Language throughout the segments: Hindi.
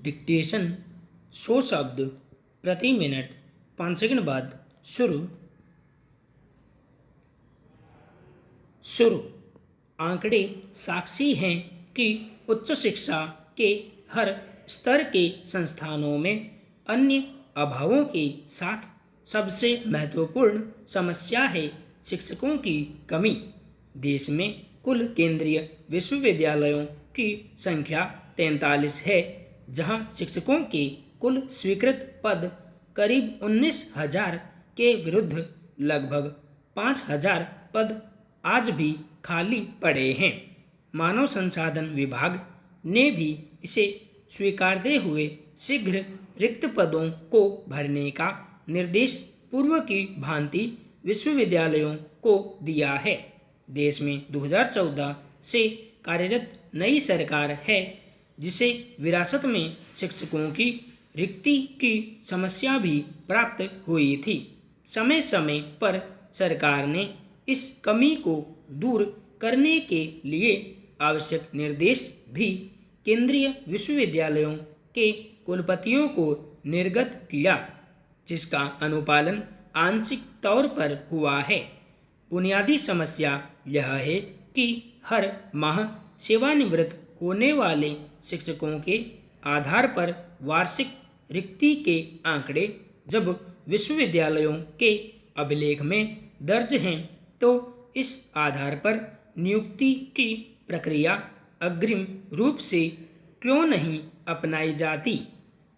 डिक्टेशन 100 शब्द प्रति मिनट 5 सेकंड बाद शुरू। आंकड़े साक्षी हैं कि उच्च शिक्षा के हर स्तर के संस्थानों में अन्य अभावों के साथ सबसे महत्वपूर्ण समस्या है शिक्षकों की कमी। देश में कुल केंद्रीय विश्वविद्यालयों की संख्या 43 है, जहां शिक्षकों के कुल स्वीकृत पद करीब 19,000 के विरुद्ध लगभग 5,000 पद आज भी खाली पड़े हैं। मानव संसाधन विभाग ने भी इसे स्वीकारते हुए शीघ्र रिक्त पदों को भरने का निर्देश पूर्व की भांति विश्वविद्यालयों को दिया है। देश में 2014 से कार्यरत नई सरकार है, जिसे विरासत में शिक्षकों की रिक्ति की समस्या भी प्राप्त हुई थी। समय समय पर सरकार ने इस कमी को दूर करने के लिए आवश्यक निर्देश भी केंद्रीय विश्वविद्यालयों के कुलपतियों को निर्गत किया, जिसका अनुपालन आंशिक तौर पर हुआ है। बुनियादी समस्या यह है कि हर माह सेवानिवृत्त होने वाले शिक्षकों के आधार पर वार्षिक रिक्ति के आंकड़े जब विश्वविद्यालयों के अभिलेख में दर्ज हैं, तो इस आधार पर नियुक्ति की प्रक्रिया अग्रिम रूप से क्यों नहीं अपनाई जाती।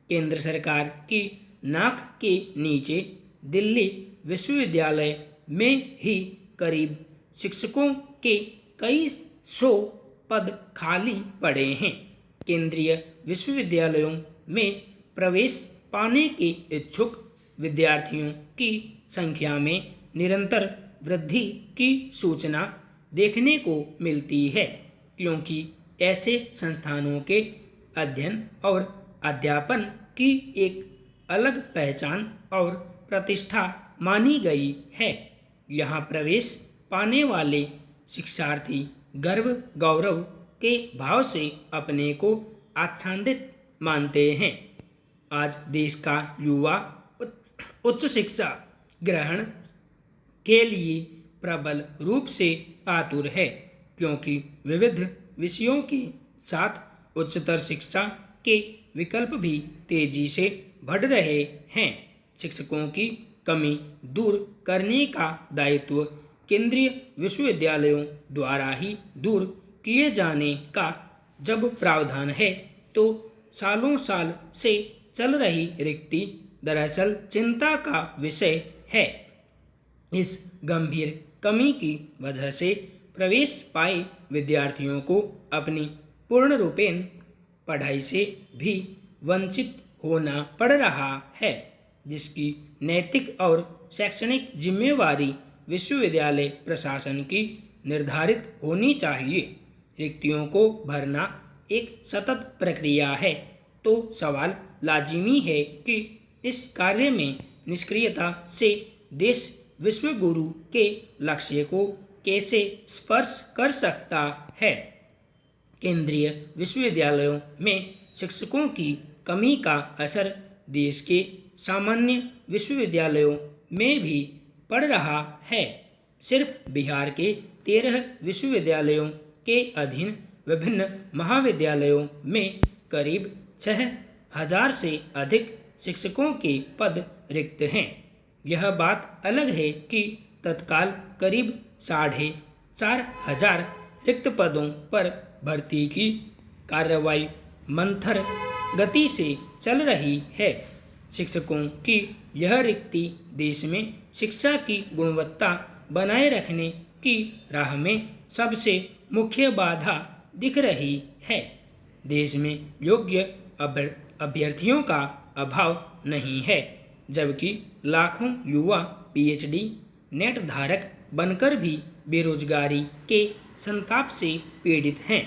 केंद्र सरकार की नाक के नीचे दिल्ली विश्वविद्यालय में ही करीब शिक्षकों के कई 100 पद खाली पड़े हैं। केंद्रीय विश्वविद्यालयों में प्रवेश पाने के इच्छुक विद्यार्थियों की संख्या में निरंतर वृद्धि की सूचना देखने को मिलती है, क्योंकि ऐसे संस्थानों के अध्ययन और अध्यापन की एक अलग पहचान और प्रतिष्ठा मानी गई है। यहाँ प्रवेश पाने वाले शिक्षार्थी गर्व गौरव के भाव से अपने को आच्छादित मानते हैं। आज देश का युवा उच्च शिक्षा ग्रहण के लिए प्रबल रूप से आतुर है, क्योंकि विविध विषयों के साथ उच्चतर शिक्षा के विकल्प भी तेजी से बढ़ रहे हैं। शिक्षकों की कमी दूर करने का दायित्व केंद्रीय विश्वविद्यालयों द्वारा ही दूर किए जाने का जब प्रावधान है, तो सालों साल से चल रही रिक्ति दरअसल चिंता का विषय है। इस गंभीर कमी की वजह से प्रवेश पाए विद्यार्थियों को अपनी पूर्ण रूपेण पढ़ाई से भी वंचित होना पड़ रहा है, जिसकी नैतिक और शैक्षणिक जिम्मेवारी विश्वविद्यालय प्रशासन की निर्धारित होनी चाहिए। रिक्तियों को भरना एक सतत प्रक्रिया है, तो सवाल लाजिमी है कि इस कार्य में निष्क्रियता से देश विश्वगुरु के लक्ष्य को कैसे स्पर्श कर सकता है। केंद्रीय विश्वविद्यालयों में शिक्षकों की कमी का असर देश के सामान्य विश्वविद्यालयों में भी पड़ रहा है। सिर्फ बिहार के 13 विश्वविद्यालयों के अधीन विभिन्न महाविद्यालयों में करीब 6,000 से अधिक शिक्षकों के पद रिक्त हैं। यह बात अलग है कि तत्काल करीब 4,500 रिक्त पदों पर भर्ती की कार्रवाई मंथर गति से चल रही है। शिक्षकों की यह रिक्ति देश में शिक्षा की गुणवत्ता बनाए रखने की राह में सबसे मुख्य बाधा दिख रही है। देश में योग्य अभ्यर्थियों का अभाव नहीं है, जबकि लाखों युवा पीएचडी नेट धारक बनकर भी बेरोजगारी के संताप से पीड़ित हैं।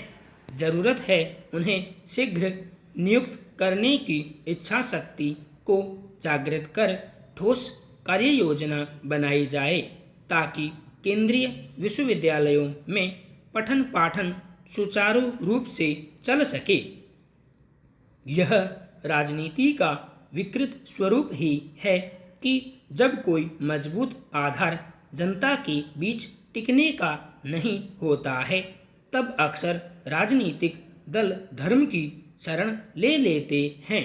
जरूरत है उन्हें शीघ्र नियुक्त करने की इच्छा शक्ति को जागृत कर ठोस कार्य योजना बनाई जाए, ताकि केंद्रीय विश्वविद्यालयों में पठन पाठन सुचारू रूप से चल सके। यह राजनीति का विकृत स्वरूप ही है कि जब कोई मजबूत आधार जनता के बीच टिकने का नहीं होता है, तब अक्सर राजनीतिक दल धर्म की शरण ले लेते हैं।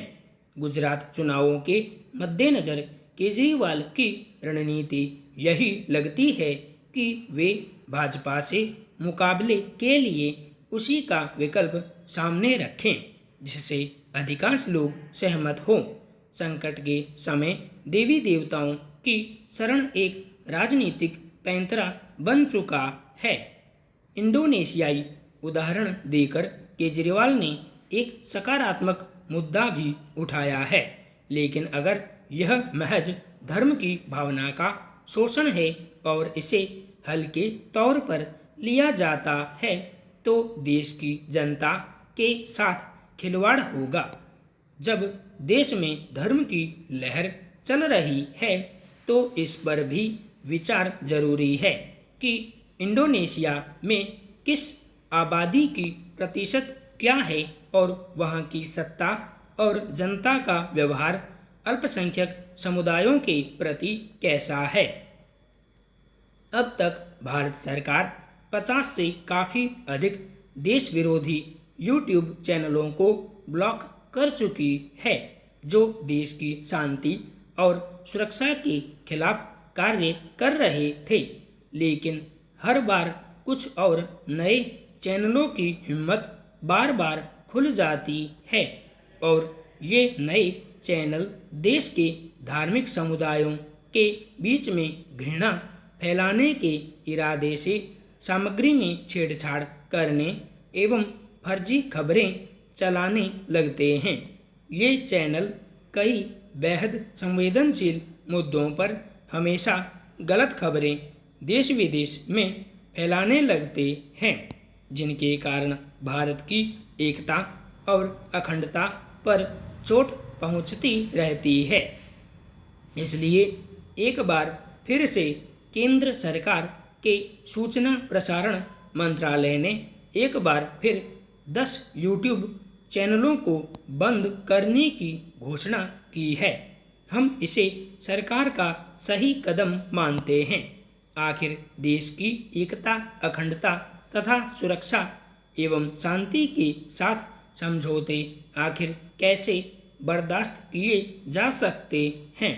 गुजरात चुनावों के मद्देनज़र केजरीवाल की रणनीति यही लगती है कि वे भाजपा से मुकाबले के लिए उसी का विकल्प सामने रखें जिससे अधिकांश लोग सहमत हों। संकट के समय देवी देवताओं की शरण एक राजनीतिक पैंतरा बन चुका है। इंडोनेशियाई उदाहरण देकर केजरीवाल ने एक सकारात्मक मुद्दा भी उठाया है, लेकिन अगर यह महज धर्म की भावना का शोषण है और इसे हल्के तौर पर लिया जाता है तो देश की जनता के साथ खिलवाड़ होगा। जब देश में धर्म की लहर चल रही है तो इस पर भी विचार जरूरी है कि इंडोनेशिया में किस आबादी की प्रतिशत क्या है और वहाँ की सत्ता और जनता का व्यवहार अल्पसंख्यक समुदायों के प्रति कैसा है। अब तक भारत सरकार 50 से काफ़ी अधिक देश विरोधी YouTube चैनलों को ब्लॉक कर चुकी है जो देश की शांति और सुरक्षा के खिलाफ कार्य कर रहे थे, लेकिन हर बार कुछ और नए चैनलों की हिम्मत बार बार खुल जाती है और ये नए चैनल देश के धार्मिक समुदायों के बीच में घृणा फैलाने के इरादे से सामग्री में छेड़छाड़ करने एवं फर्जी खबरें चलाने लगते हैं। ये चैनल कई बेहद संवेदनशील मुद्दों पर हमेशा गलत खबरें देश विदेश में फैलाने लगते हैं, जिनके कारण भारत की एकता और अखंडता पर चोट पहुंचती रहती है। इसलिए एक बार फिर से केंद्र सरकार के सूचना प्रसारण मंत्रालय ने एक बार फिर 10 YouTube चैनलों को बंद करने की घोषणा की है। हम इसे सरकार का सही कदम मानते हैं। आखिर देश की एकता, अखंडता तथा सुरक्षा एवं शांति के साथ समझौते आखिर कैसे बर्दाश्त किए जा सकते हैं।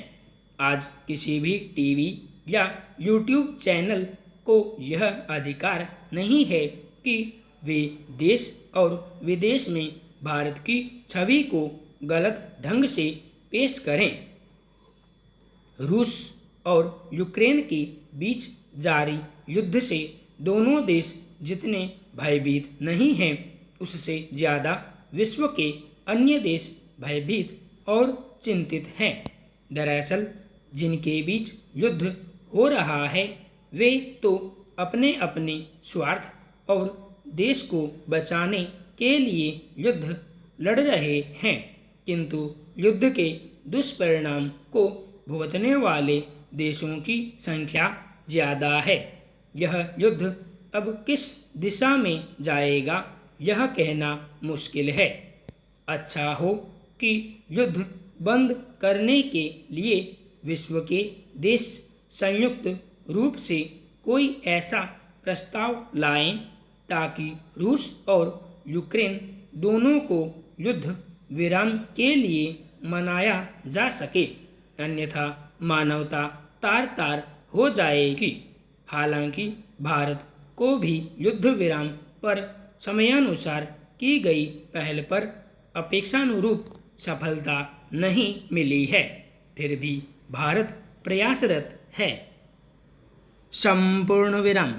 आज किसी भी टीवी या YouTube चैनल को यह अधिकार नहीं है कि वे देश और विदेश में भारत की छवि को गलत ढंग से पेश करें। रूस और यूक्रेन के बीच जारी युद्ध से दोनों देश जितने भयभीत नहीं हैं, उससे ज़्यादा विश्व के अन्य देश भयभीत और चिंतित हैं। दरअसल जिनके बीच युद्ध हो रहा है वे तो अपने अपने स्वार्थ और देश को बचाने के लिए युद्ध लड़ रहे हैं, किंतु युद्ध के दुष्परिणाम को भुगतने वाले देशों की संख्या ज़्यादा है। यह युद्ध अब किस दिशा में जाएगा यह कहना मुश्किल है। अच्छा हो कि युद्ध बंद करने के लिए विश्व के देश संयुक्त रूप से कोई ऐसा प्रस्ताव लाएं ताकि रूस और यूक्रेन दोनों को युद्ध विराम के लिए मनाया जा सके, अन्यथा मानवता तार तार हो जाएगी। हालांकि भारत को भी युद्ध विराम पर समयानुसार की गई पहल पर अपेक्षानुरूप सफलता नहीं मिली है, फिर भी भारत प्रयासरत है। संपूर्ण विराम।